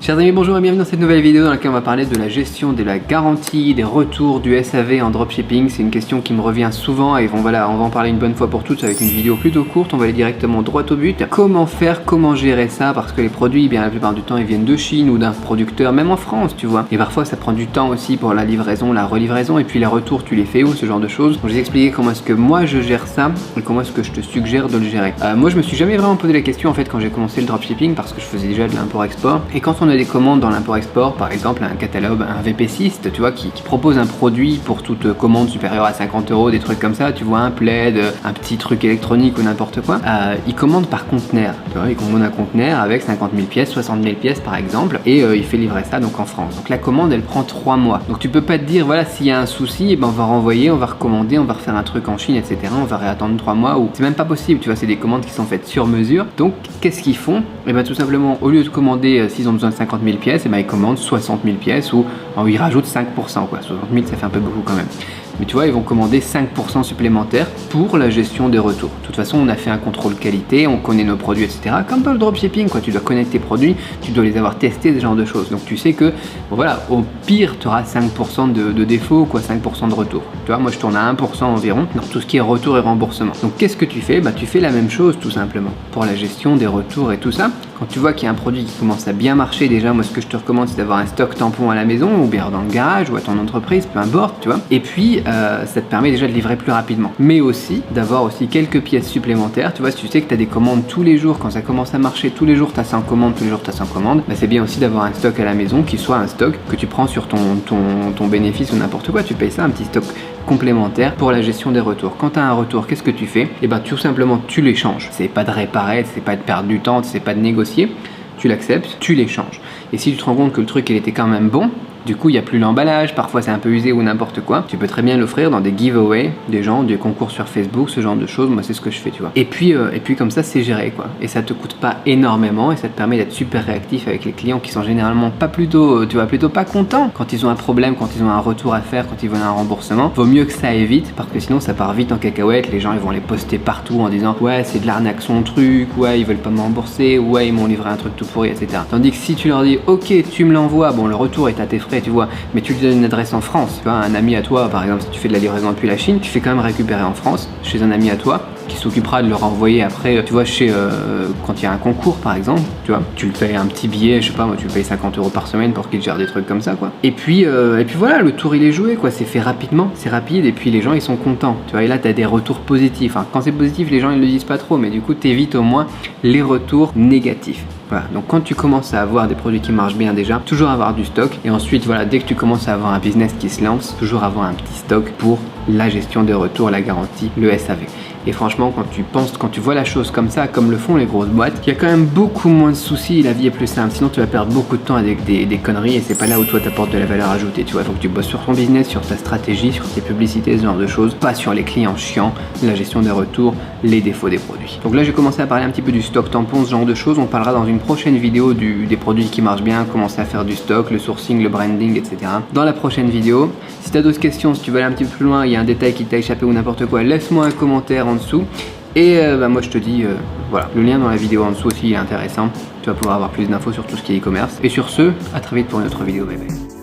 Chers amis, bonjour et bienvenue dans cette nouvelle vidéo dans laquelle on va parler de la gestion de la garantie, des retours du SAV en dropshipping. C'est une question qui me revient souvent et on va en parler une bonne fois pour toutes avec une vidéo plutôt courte. On va aller directement droit au but. Comment faire, comment gérer ça, parce que les produits, bien la plupart du temps, ils viennent de Chine ou d'un producteur, même en France, tu vois. Et parfois, ça prend du temps aussi pour la livraison, la relivraison et puis les retours, tu les fais où, ce genre de choses. Donc, je vais t'expliquer comment est-ce que moi je gère ça et comment est-ce que je te suggère de le gérer. Moi, je me suis jamais vraiment posé la question en fait quand j'ai commencé le dropshipping parce que je faisais déjà de l'import-export. Et quand on a des commandes dans l'import-export, par exemple un catalogue, un VP6, tu vois, qui propose un produit pour toute commande supérieure à 50 €, des trucs comme ça, tu vois, un plaid, un petit truc électronique ou n'importe quoi, il commande par conteneur, tu vois, il commande un conteneur avec 50 000 pièces, 60 000 pièces par exemple, et il fait livrer ça donc en France. Donc la commande elle prend 3 mois. Donc tu peux pas te dire voilà, s'il y a un souci, ben, on va renvoyer, on va recommander, on va refaire un truc en Chine, etc. On va réattendre 3 mois, ou c'est même pas possible, tu vois, c'est des commandes qui sont faites sur mesure. Donc qu'est-ce qu'ils font? Et ben tout simplement, au lieu de commander s'ils ont besoin de 50 000 pièces, et ben ils commandent 60 000 pièces ou ils rajoutent 5%, quoi. 60 000 ça fait un peu beaucoup quand même. Mais tu vois, ils vont commander 5% supplémentaires pour la gestion des retours. De toute façon, on a fait un contrôle qualité, on connaît nos produits, etc. Comme dans le dropshipping, quoi. Tu dois connaître tes produits, tu dois les avoir testés, ce genre de choses. Donc tu sais que, bon, voilà, au pire, tu auras 5% de défaut, quoi, 5% de retour. Tu vois, moi je tourne à 1% environ dans tout ce qui est retour et remboursement. Donc qu'est-ce que tu fais? Bah, tu fais la même chose tout simplement pour la gestion des retours et tout ça. Quand tu vois qu'il y a un produit qui commence à bien marcher, déjà, moi ce que je te recommande, c'est d'avoir un stock tampon à la maison ou bien dans le garage ou à ton entreprise, peu importe, tu vois. Et puis, ça te permet déjà de livrer plus rapidement. Mais aussi, d'avoir aussi quelques pièces supplémentaires. Tu vois, si tu sais que tu as des commandes tous les jours, quand ça commence à marcher, tous les jours tu as 100 commandes, tous les jours tu as 100 commandes, bah, c'est bien aussi d'avoir un stock à la maison qui soit un stock que tu prends sur ton bénéfice ou n'importe quoi. Tu payes ça, un petit stock complémentaire pour la gestion des retours. Quand tu as un retour, qu'est-ce que tu fais? Et ben tout simplement tu l'échanges. C'est pas de réparer, c'est pas de perdre du temps, c'est pas de négocier. Tu l'acceptes, tu l'échanges. Et si tu te rends compte que le truc il était quand même bon, du coup il n'y a plus l'emballage, parfois c'est un peu usé ou n'importe quoi, tu peux très bien l'offrir dans des giveaways, des gens, des concours sur Facebook, ce genre de choses. Moi c'est ce que je fais, tu vois. Et puis comme ça c'est géré, quoi. Et ça te coûte pas énormément et ça te permet d'être super réactif avec les clients qui sont généralement pas plutôt pas contents quand ils ont un problème, quand ils ont un retour à faire, quand ils veulent un remboursement. Vaut mieux que ça aille vite parce que sinon ça part vite en cacahuète. Les gens ils vont les poster partout en disant ouais c'est de l'arnaque son truc, ouais ils veulent pas me rembourser, ouais ils m'ont livré un truc tout pourri, etc. Tandis que si tu leur dis ok tu me l'envoies, bon le retour est à tes frais, tu vois, mais tu lui donnes une adresse en France, tu vois, un ami à toi par exemple, si tu fais de la livraison depuis la Chine, tu fais quand même récupérer en France chez un ami à toi qui s'occupera de le renvoyer après, tu vois, chez quand il y a un concours par exemple, tu vois, tu le payes un petit billet, je sais pas moi, tu le payes 50 € par semaine pour qu'il gère des trucs comme ça, quoi. Et puis voilà, le tour il est joué, quoi, c'est fait rapidement, c'est rapide et puis les gens ils sont contents, tu vois, et là t'as des retours positifs. Enfin, quand c'est positif les gens ils le disent pas trop, mais du coup t'évites au moins les retours négatifs. Voilà, donc quand tu commences à avoir des produits qui marchent bien déjà, toujours avoir du stock. Et ensuite, voilà, dès que tu commences à avoir un business qui se lance, toujours avoir un petit stock pour la gestion des retours, la garantie, le SAV. Et franchement, quand tu vois la chose comme ça, comme le font les grosses boîtes, il y a quand même beaucoup moins de soucis et la vie est plus simple. Sinon, tu vas perdre beaucoup de temps avec des conneries et c'est pas là où toi t'apportes de la valeur ajoutée. Tu vois, il faut que tu bosses sur ton business, sur ta stratégie, sur tes publicités, ce genre de choses, pas sur les clients chiants, la gestion des retours, les défauts des produits. Donc là, j'ai commencé à parler un petit peu du stock tampon, ce genre de choses. On parlera dans une prochaine vidéo des produits qui marchent bien, commencer à faire du stock, le sourcing, le branding, etc. Dans la prochaine vidéo. Si tu as d'autres questions, si tu veux aller un petit peu plus loin, il y a un détail qui t'a échappé ou n'importe quoi, laisse-moi un commentaire en dessous. Et moi je te dis, voilà, le lien dans la vidéo en dessous aussi est intéressant. Tu vas pouvoir avoir plus d'infos sur tout ce qui est e-commerce. Et sur ce, à très vite pour une autre vidéo. Bye bye.